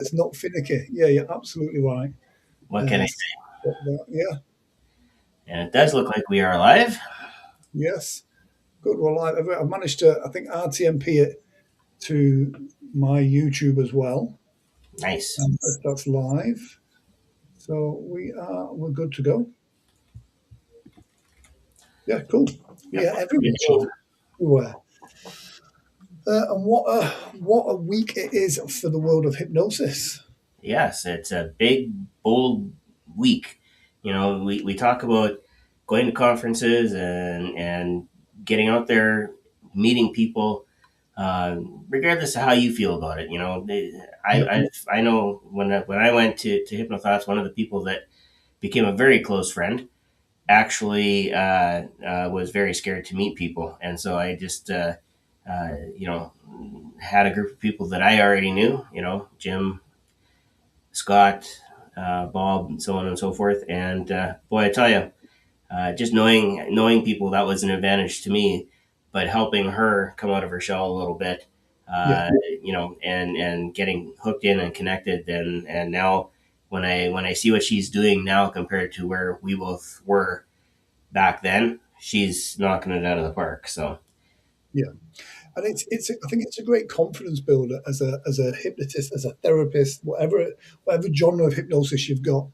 It's not finicky. Yeah, you're absolutely right. What can I Uh, say? yeah, And it does look like we are alive. yes. Good. Well, I've managed to, I think, RTMP it to my YouTube as well. Nice. That's live. So we're good to go. Yeah, cool. Yep, Yeah, we're in good shape. everywhere. And what a week it is for the world of hypnosis. Yes, it's a big, bold week. We talk about going to conferences and getting out there, meeting people, regardless of how you feel about it. Yeah, I know when I went to Hypnothoughts, one of the people that became a very close friend actually was very scared to meet people, and so I just had a group of people that I already knew. Jim, Scott, Bob, and so on and so forth. And boy, I tell you, just knowing people, that was an advantage to me. But helping her come out of her shell a little bit, yeah, uh, and getting hooked in and connected, and now when I see what she's doing now compared to where we both were back then, she's knocking it out of the park. So yeah. And I think it's a great confidence builder as a hypnotist, as a therapist, whatever genre of hypnosis you've got.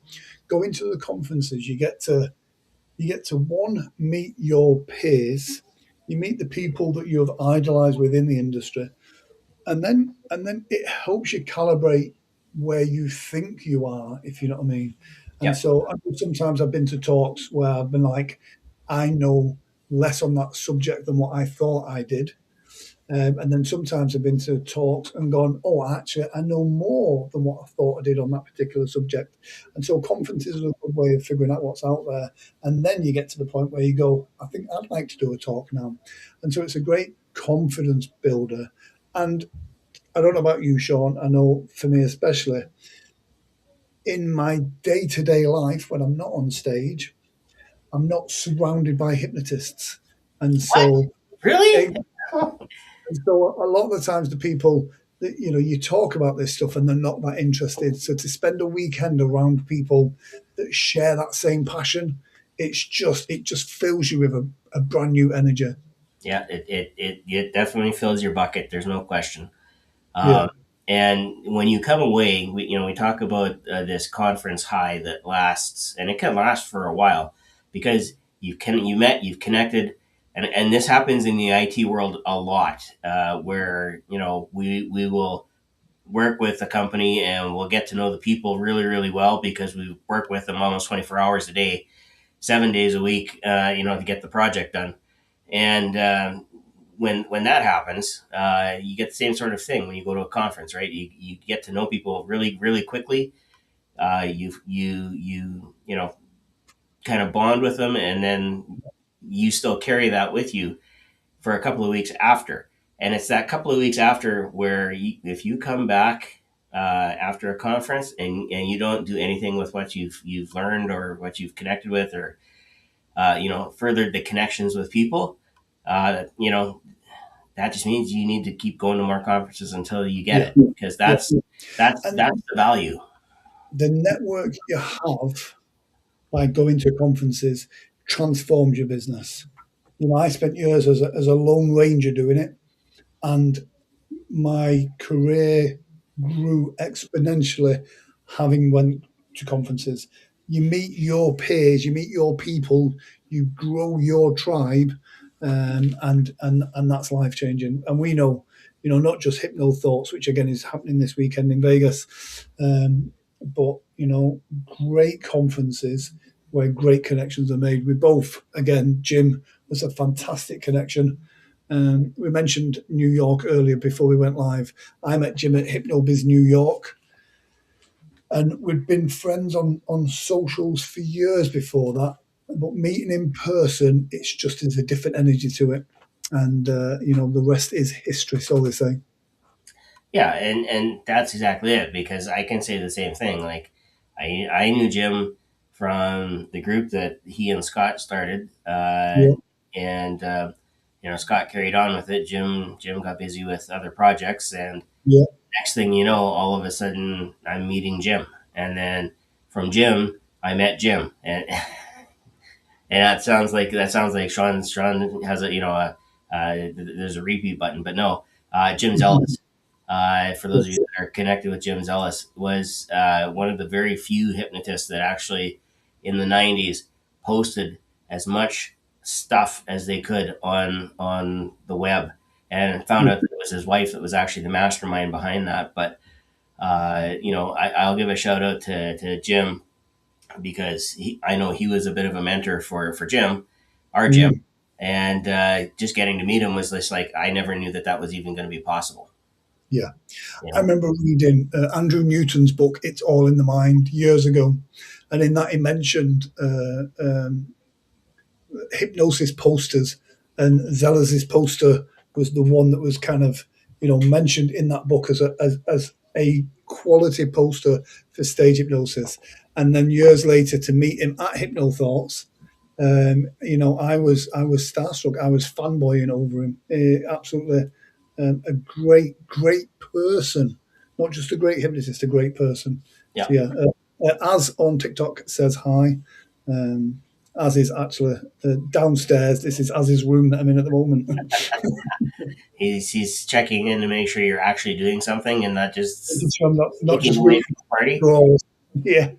Go into the conferences. You get to one, meet your peers, you meet the people that you have idolized within the industry, and then it helps you calibrate where you think you are, if you know what I mean. And yep. so sometimes I've been to talks where I've been like, I know less on that subject than what I thought I did. And then sometimes I've been to talks and gone, oh, actually, I know more than what I thought I did on that particular subject. And so conferences are a good way of figuring out what's out there. And then you get to the point where you go, I think I'd like to do a talk now. And so it's a great confidence builder. And I don't know about you, Shawn. I know for me, especially in my day to day life, when I'm not on stage, I'm not surrounded by hypnotists. And What? so Really? And so a lot of the times the people that you talk about this stuff and they're not that interested. So to spend a weekend around people that share that same passion, it just fills you with a brand new energy. Yeah, it definitely fills your bucket. There's no question. Yeah, Um, and when you come away, we talk about this conference high that lasts, and it can last for a while because you've connected, and this happens in the IT world a lot, where we will work with a company and we'll get to know the people really really well because we work with them almost 24 hours a day, 7 days a week, to get the project done. And when that happens, you get the same sort of thing when you go to a conference, right? You get to know people really really quickly. You kind of bond with them, and then you still carry that with you for a couple of weeks after. And it's that couple of weeks after where if you come back after a conference and you don't do anything with what you've learned or what you've connected with, or furthered the connections with people, that just means you need to keep going to more conferences until you get yeah, it, because yeah. that's And the value. the network you have by going to conferences transforms your business. I spent years as a lone ranger doing it, and my career grew exponentially having went to conferences. You meet your peers, you meet your people, you grow your tribe, and that's life changing. And we know, not just Hypno Thoughts, which again is happening this weekend in Vegas, but great conferences where great connections are made. We both, again, Jim was a fantastic connection. We mentioned New York earlier before we went live. I met Jim at HypnoBiz New York, and we'd been friends on socials for years before that. But meeting in person, it's just there's a different energy to it, and the rest is history. So they say. Yeah, and that's exactly it, because I can say the same thing. Like, I knew Jim from the group that he and Scott started, Yeah, and Scott carried on with it. Jim got busy with other projects, and yeah, next thing you know, all of a sudden I'm meeting Jim, and then from Jim I met Jim, and that sounds like Shawn has a there's a repeat button, but no, Jim Zellis. For those of you Yes. that are connected with Jim Zellis, was one of the very few hypnotists that actually in the '90s posted as much stuff as they could on the web, and found out that it was his wife that was actually the mastermind behind that. But I'll give a shout out to Jim because I know he was a bit of a mentor for Jim, our Jim, Mm. and just getting to meet him was just like I never knew that that was even going to be possible. Yeah. You I know, remember reading Andrew Newton's book, It's All in the Mind, years ago. And in that, he mentioned hypnosis posters, and Zellers's poster was the one that was kind of mentioned in that book as a quality poster for stage hypnosis. And then years later, to meet him at Hypno Thoughts, I was starstruck. I was fanboying over him. Absolutely, a great person, not just a great hypnotist, a great person. yeah, So yeah, as on TikTok says hi. Um, as is actually downstairs. This is Az's room that I'm in at the moment. he's checking in to make sure you're actually doing something and not just Just I'm not taking just away reading from the party. scrolls. Yeah,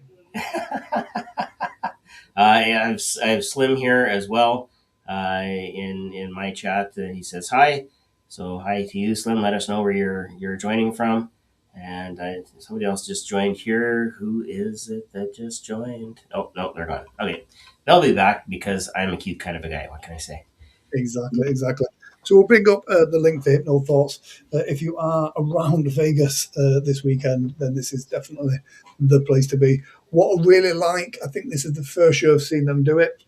I have Slim here as well in my chat. He says hi. So hi to you, Slim. Let us know where you're joining from. And somebody else just joined here. Who is it that just joined? Oh no, they're gone. Okay, they'll be back because I'm a cute kind of a guy. What can I say? exactly. So we'll bring up the link for Hypno Thoughts. If you are around Vegas this weekend, then this is definitely the place to be. What I really like, I think this is the first year I've seen them do it,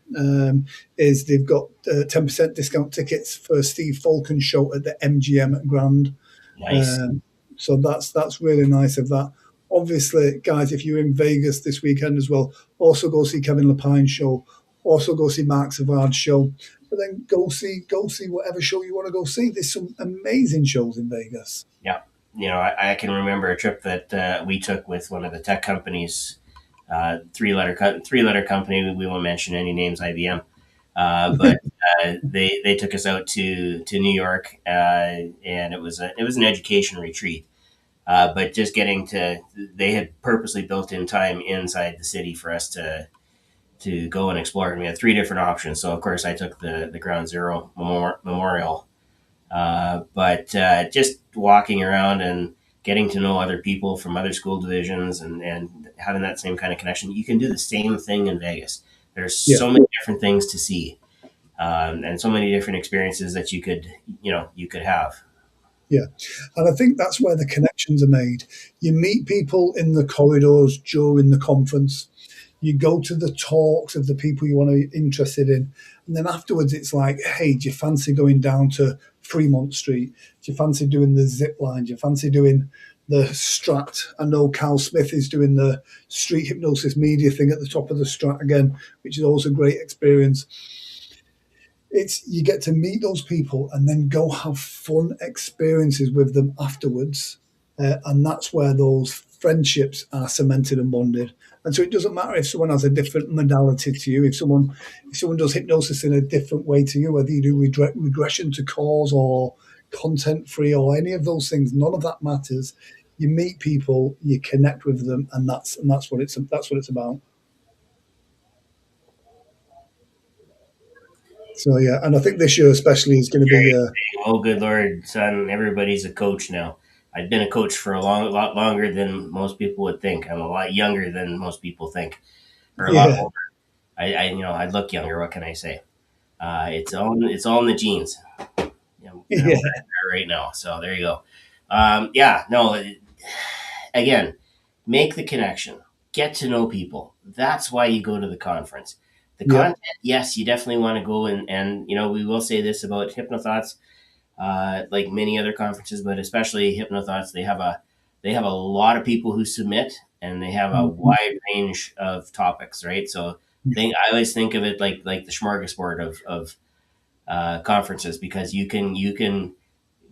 is they've got 10% discount tickets for Steve Falcon's show at the MGM Grand. Nice. Um, so that's really nice of that. Obviously, guys, if you're in Vegas this weekend as well, also go see Kevin Lepine's show. Also go see Mark Savard's show. But then go see whatever show you want to go see. There's some amazing shows in Vegas. Yeah. I can remember a trip that we took with one of the tech companies, three letter company. We won't mention any names, IBM. But they took us out to New York, and it was an education retreat. But just getting to, they had purposely built in time inside the city for us to go and explore. And we had three different options. So of course I took the Ground Zero Memorial. But just walking around and getting to know other people from other school divisions, and having that same kind of connection, you can do the same thing in Vegas. There's Yeah, so many different things to see, and so many different experiences that you could have. yeah. And I think that's where the connections are made. You meet people in the corridors during the conference. You go to the talks of the people you want to be interested in. And then afterwards, it's like, hey, do you fancy going down to Fremont Street? Do you fancy doing the zip line? Do you fancy doing the Strat? I know Cal Smith is doing the street hypnosis media thing at the top of the Strat again, which is always a great experience. It's you get to meet those people and then go have fun experiences with them afterwards, and that's where those friendships are cemented and bonded. And so it doesn't matter if someone has a different modality to you, if someone does hypnosis in a different way to you, whether you do regression to cause or content free or any of those things, none of that matters. You meet people, you connect with them, and that's what it's about. So yeah, and I think this year especially is going to be Oh, good Lord, son! Everybody's a coach now. I've been a coach for a lot longer than most people would think. I'm a lot younger than most people think, or a lot yeah, older. I look younger. What can I say? It's all in the genes. I'm yeah, there right now. So there you go. Yeah, no. Again, make the connection. Get to know people. That's why you go to the conference. The yep. content, yes, you definitely want to go, and we will say this about HypnoThoughts, like many other conferences, but especially HypnoThoughts, they have a lot of people who submit, and they have a Mhm. wide range of topics, right? So I always think of it like the smorgasbord of conferences, because you can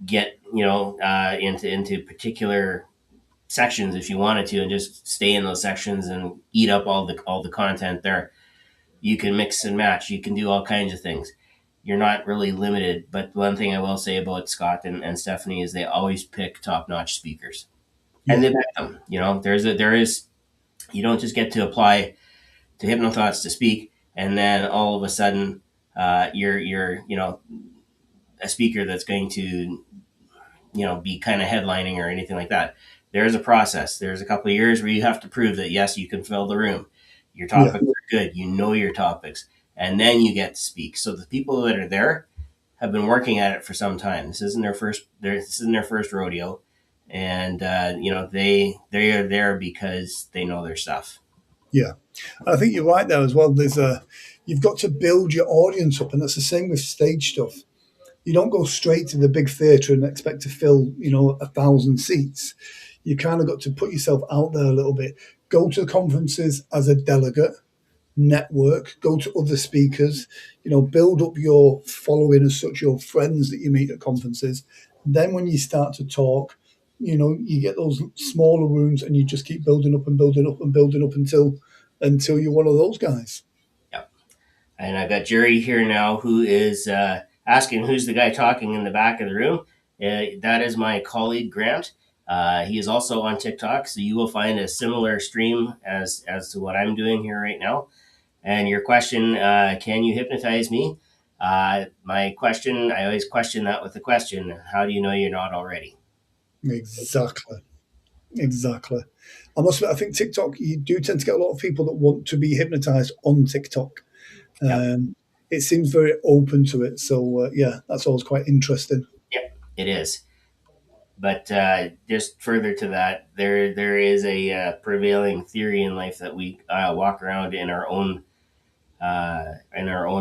get into particular sections if you wanted to, and just stay in those sections and eat up all the content there. You can mix and match. You can do all kinds of things. You're not really limited. But one thing I will say about Scott and Stephanie is they always pick top notch speakers, and Yeah, they pick them. There is you don't just get to apply to Hypnothoughts to speak, and then all of a sudden you're a speaker that's going to be kind of headlining or anything like that. There's a process. There's a couple of years where you have to prove that yes, you can fill the room. Your yeah, topics are good. You know your topics, and then you get to speak. So the people that are there have been working at it for some time. This isn't their first rodeo, and they are there because they know their stuff. yeah. I think you're right there as well. You've got to build your audience up, and that's the same with stage stuff. You don't go straight to the big theatre and expect to fill, 1,000 seats. You kind of got to put yourself out there a little bit. Go to conferences as a delegate, network, go to other speakers, build up your following as such, your friends that you meet at conferences. Then when you start to talk, you get those smaller rooms and you just keep building up and building up and building up until you're one of those guys. Yeah. And I got Jerry here now who is asking who's the guy talking in the back of the room. That is my colleague Grant. He is also on TikTok, so you will find a similar stream as to what I'm doing here right now. And your question, can you hypnotize me? My question, I always question that with the question, how do you know you're not already? Exactly. Exactly. I must admit, I think TikTok, you do tend to get a lot of people that want to be hypnotized on TikTok. Yep, Um, it seems very open to it. So, yeah, that's always quite interesting. yep, it is. But just further to that, there is a prevailing theory in life that we walk around in our own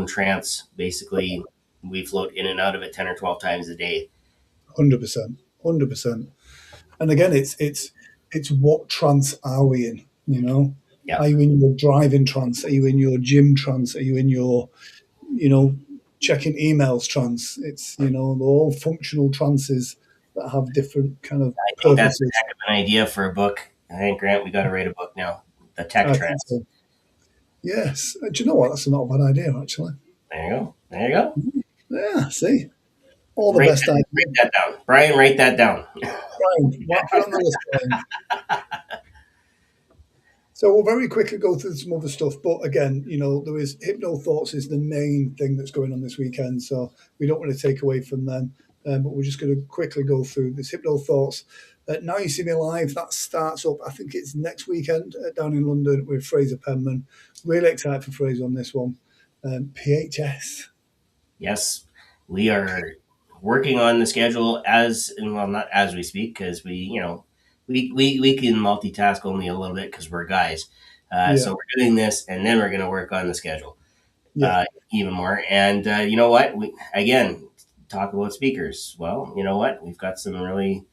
trance. Basically, we float in and out of it 10 or 12 times a day. 100%. 100%. And again, it's what trance are we in? Yeah, Are you in your driving trance? Are you in your gym trance? Are you in your, you know, checking emails trance? They're all functional trances that have different kind of I think that's a purposes. heck of an idea for a book. I think Grant, we got to write a book now. The tech I think trance. so. Yes. Do you know what? That's not a bad idea, actually. There you go. There you go. Yeah, see? All the Write best that, ideas. write that down, Brian. Write that down. Brian, put it on the list, Brian. So we'll very quickly go through some other stuff, but again, there is Hypno Thoughts is the main thing that's going on this weekend, so we don't want to take away from them. But we're just going to quickly go through this Hypno Thoughts. Now you see me live. That starts up. I think it's next weekend down in London with Fraser Penman. Really excited for Fraser on this one. PHS. Yes, we are working on the schedule as well, not as we speak, because we can multitask only a little bit because we're guys. Yeah, So we're doing this, and then we're going to work on the schedule yeah. even more. And you know what? We again talk about speakers. Well, you know what? We've got some really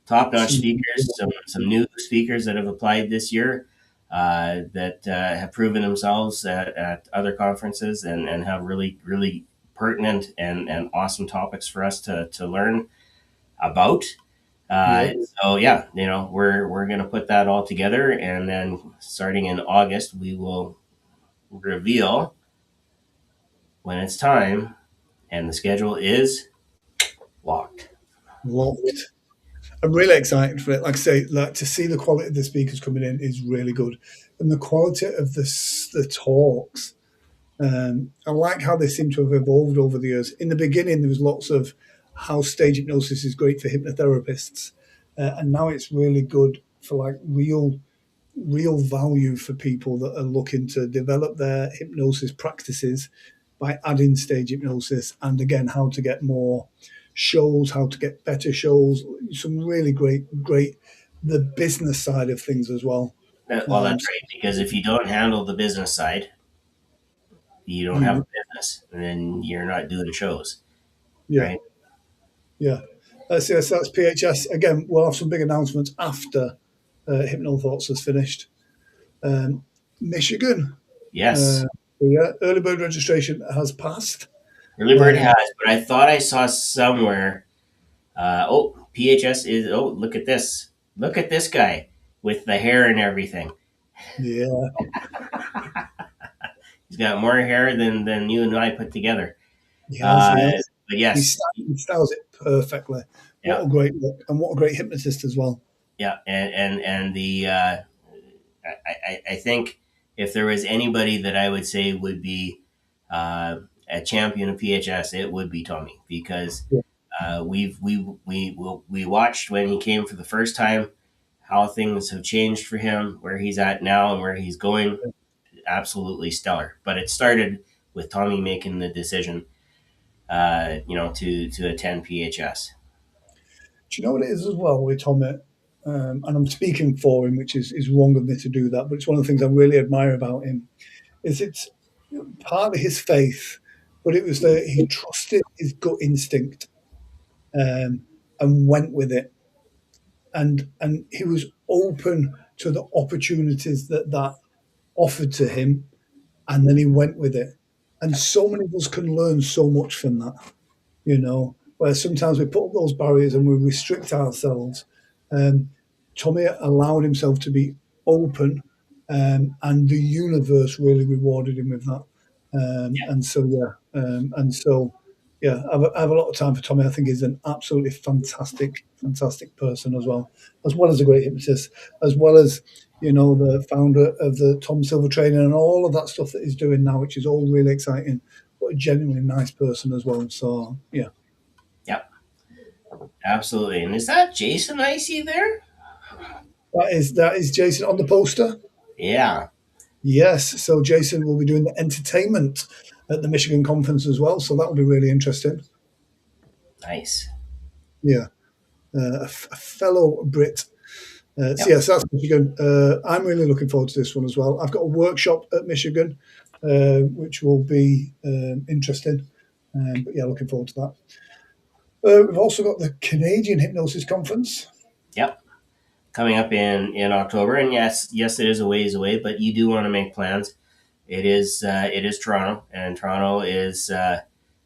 top-notch Some, speakers, some new speakers that have applied this year that have proven themselves at other conferences and have really pertinent and awesome topics for us to learn about. yeah, Uh, so yeah, we're gonna put that all together, and then starting in August, we will reveal when it's time, and the schedule is locked. locked. I'm really excited for it. Like I say, like to see the quality of the speakers coming in is really good, and the quality of the talks. I like how they seem to have evolved over the years. In the beginning, there was lots of how stage hypnosis is great for hypnotherapists, and now it's really good for like real value for people that are looking to develop their hypnosis practices by adding stage hypnosis, and again how to get more shows, how to get better shows, some really great the business side of things as well. Well, um, that's right, because if you don't handle the business side, you don't have a you business, and then you're not doing shows, yeah, right? yeah. So that's PHS. Again, we'll have some big announcements after Hypno Thoughts has finished. Michigan. Yes, Yeah, early bird registration has passed. early bird Uh, has, but I thought I saw somewhere. PHS is. Oh, look at this. Look at this guy with the hair and everything. Yeah, He's got more hair than you and I put together. he has. Uh, He has. but He, yes, styles, he styles it perfectly. yeah, What a great look, and what a great hypnotist as well. yeah, and the I think if there was anybody that I would say would be uh, a champion of PHS, it would be Tommy because Yeah, we watched when he came for the first time how things have changed for him, where he's at now, and where he's going. Absolutely stellar. But it started with Tommy making the decision, to attend PHS. do you know what it is as well with Tommy? And I'm speaking for him, which is wrong of me to do that, but it's one of the things I really admire about him. Is it's partly his faith, but it was that he trusted his gut instinct and went with it, and he was open to the opportunities that offered to him, and then he went with it. And so many of us can learn so much from that, where sometimes we put up those barriers and we restrict ourselves. Um, Tommy allowed himself to be open, and the universe really rewarded him with that. And so, yeah, and so, yeah, I have a lot of time for Tommy. I think he's an absolutely fantastic, fantastic person as well as a great hypnotist, as well as the founder of the Tom Silver training and all of that stuff that he's doing now, which is all really exciting. But a genuinely nice person as well. So, yeah. Yep, absolutely. And is that Jason I see there? That is Jason on the poster. Yeah, Yes, so Jason will be doing the entertainment at the Michigan conference as well. So that will be really interesting. nice. Yeah, a fellow Brit. So Yep, yes, that's Michigan. I'm really looking forward to this one as well. I've got a workshop at Michigan, which will be interesting. But yeah, looking forward to that. We've also got the Canadian Hypnosis Conference. yep. Coming up in October, and yes, it is a ways away, but you do want to make plans. It is Toronto, and Toronto is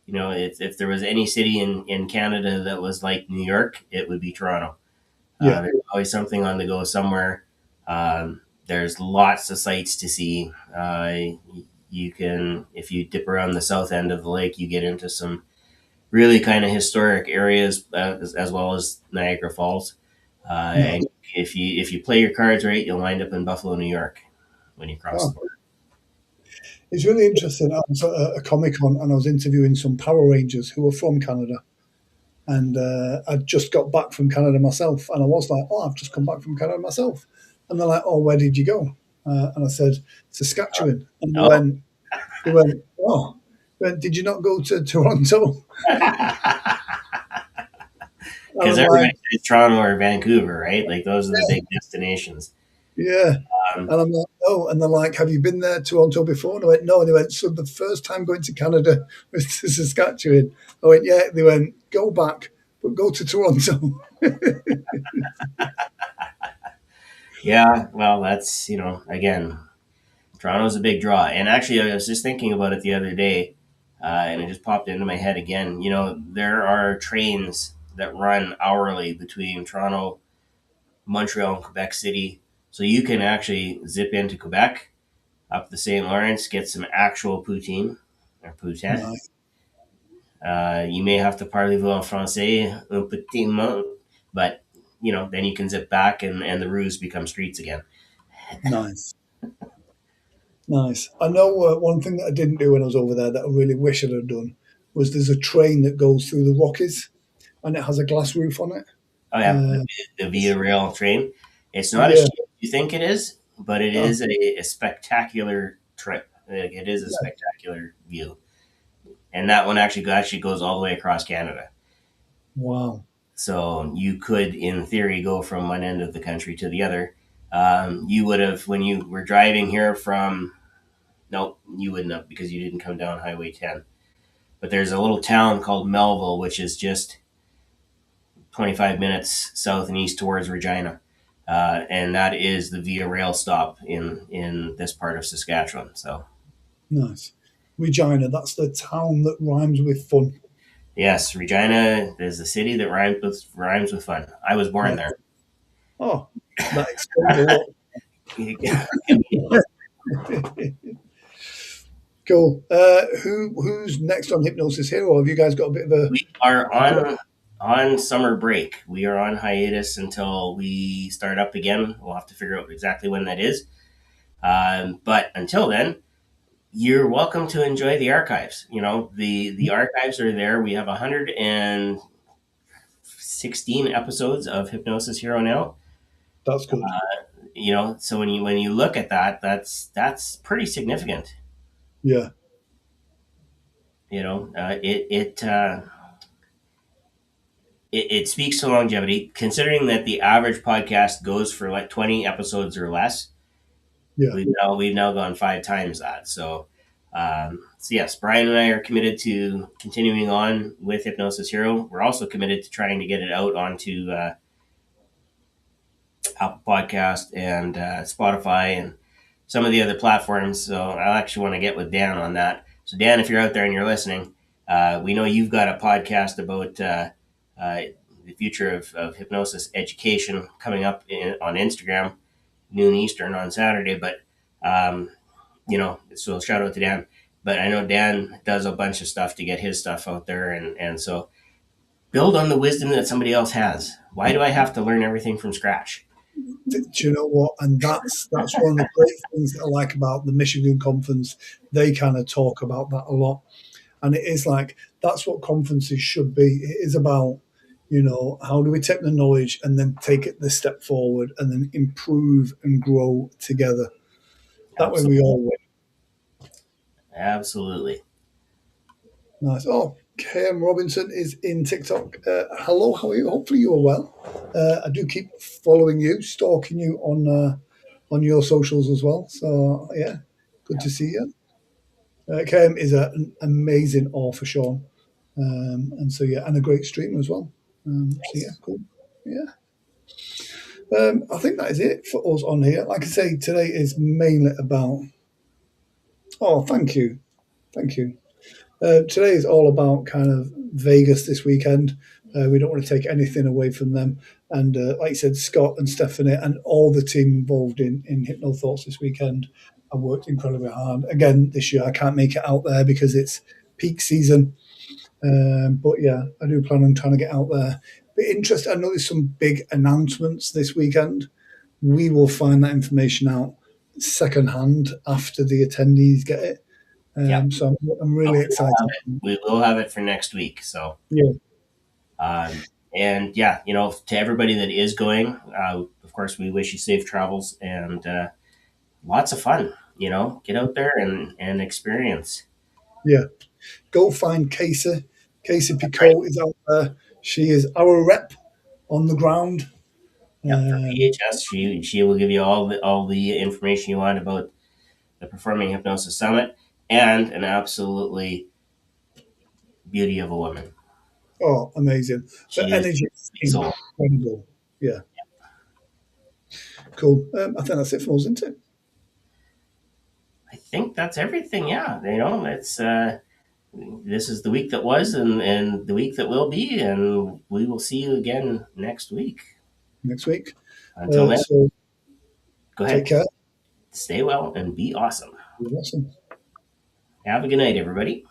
if there was any city in Canada that was like New York, it would be Toronto. Yeah, There's always something on the go somewhere. There's lots of sights to see. You can, if you dip around the south end of the lake, you get into some really kind of historic areas, as well as Niagara Falls. no. And if you play your cards right, you'll wind up in Buffalo, New York, when you cross Oh, the border. it's really interesting. I was at a Comic Con and I was interviewing some Power Rangers who were from Canada. And I just got back from Canada myself, and I was like, "Oh, I've just come back from Canada myself." And they're like, "Oh, where did you go?" And I said, "Saskatchewan." And they Oh, went, "They went, oh, they went, did you not go to Toronto?" And because I'm like, everybody says Toronto or Vancouver, right? Like those are the big destinations. "Yeah." Um, And I'm like, "No." And they're like, "Have you been there, Toronto, before?" And I went, "No." And they went, "So the first time going to Canada was to Saskatchewan." I went, "Yeah." They went, "Go back, but go to Toronto." yeah, well, that's again, Toronto's a big draw. And actually, I was just thinking about it the other day, and it just popped into my head again. There are trains that run hourly between Toronto, Montreal, and Quebec City. So you can actually zip into Quebec, up the St. Lawrence, get some actual poutine or poutine. Nice, You may have to parlez-vous en français un petit mot, but then you can zip back, and the routes become streets again. nice. Nice. I know one thing that I didn't do when I was over there that I really wish I'd have done was there's a train that goes through the Rockies and it has a glass roof on it. Oh yeah, the, Uh, the Via Rail train. It's not as yeah, cheap as you think it is, but it uh, is a spectacular trip. Like, it is a yeah. spectacular view, and that one actually goes all the way across Canada. Wow. So you could, in theory, go from one end of the country to the other. You would have when you were driving here from. Nope, you wouldn't have because you didn't come down Highway 10. But there's a little town called Melville, which is just 25 minutes south and east towards Regina. And that is the Via Rail stop in this part of Saskatchewan. So, Nice. Regina, that's the town that rhymes with fun. yes, Regina is the city that rhymes with fun. I was born Yeah, there. Oh, that explains a lot. Cool. Who's next on Hypnosis Hero? Have you guys got a bit of a? We are on summer break. We are on hiatus until we start up again. We'll have to figure out exactly when that is. But until then, you're welcome to enjoy the archives. You know, the archives are there. We have 116 episodes of Hypnosis Hero now. That's good. You know, so when you look at that, that's pretty significant. Yeah, You know, it speaks to longevity, considering that the average podcast goes for like 20 episodes or less. yeah. We've now gone 5 times that. So yes, Brian and I are committed to continuing on with Hypnosis Hero. We're also committed to trying to get it out onto Apple Podcast and Spotify and some of the other platforms. So I actually want to get with Dan on that. So Dan, if you're out there and you're listening, we know you've got a podcast about uh, the future of hypnosis education coming up on Instagram, noon Eastern on Saturday. But so shout out to Dan. But I know Dan does a bunch of stuff to get his stuff out there, and so build on the wisdom that somebody else has. Why do I have to learn everything from scratch? Do you know what? And that's one of the great things that I like about the Michigan conference. They kind of talk about that a lot, and it is like that's what conferences should be. It is about how do we take the knowledge and then take it the step forward and then improve and grow together. That way we Absolutely, all win. absolutely. Nice. Oh, KM Robinson is in TikTok. Hello, how are you? Hopefully you are well. I do keep following you, stalking you on your socials as well. So yeah, good to see you. KM is an amazing author, Shawn, and so yeah, and a great streamer as well. So yeah, Thanks. cool. Yeah, I think that is it for us on here. Like I say, today is mainly about. Oh, thank you, thank you. Today is all about kind of Vegas this weekend. We don't want to take anything away from them. And like I said, Scott and Stephanie and all the team involved in Hypno Thoughts this weekend have worked incredibly hard. Again, this year I can't make it out there because it's peak season. But yeah, I do plan on trying to get out there. But interesting, I know there's some big announcements this weekend. We will find that information out secondhand after the attendees get it. Yeah, So I'm but really excited. we will have it for next week. So, Yeah, and yeah, to everybody that is going, of course, we wish you safe travels and lots of fun. Get out there and experience. yeah. Go find Casey. Casey That's right. Picot is out there. She is our rep on the ground. Yep, for Um, PHS, she will give you all the information you want about the Performing Hypnosis Summit and an absolutely beauty of a woman. oh, amazing. The She is energy is a soul. incredible. Yeah, cool. I think that's it for us, isn't it? I think that's everything. Yeah, it's this is the week that was and the week that will be, and we will see you again next week. Next week. Until then, So go take ahead, care. stay well, and be awesome. You're awesome. Have a good night, everybody.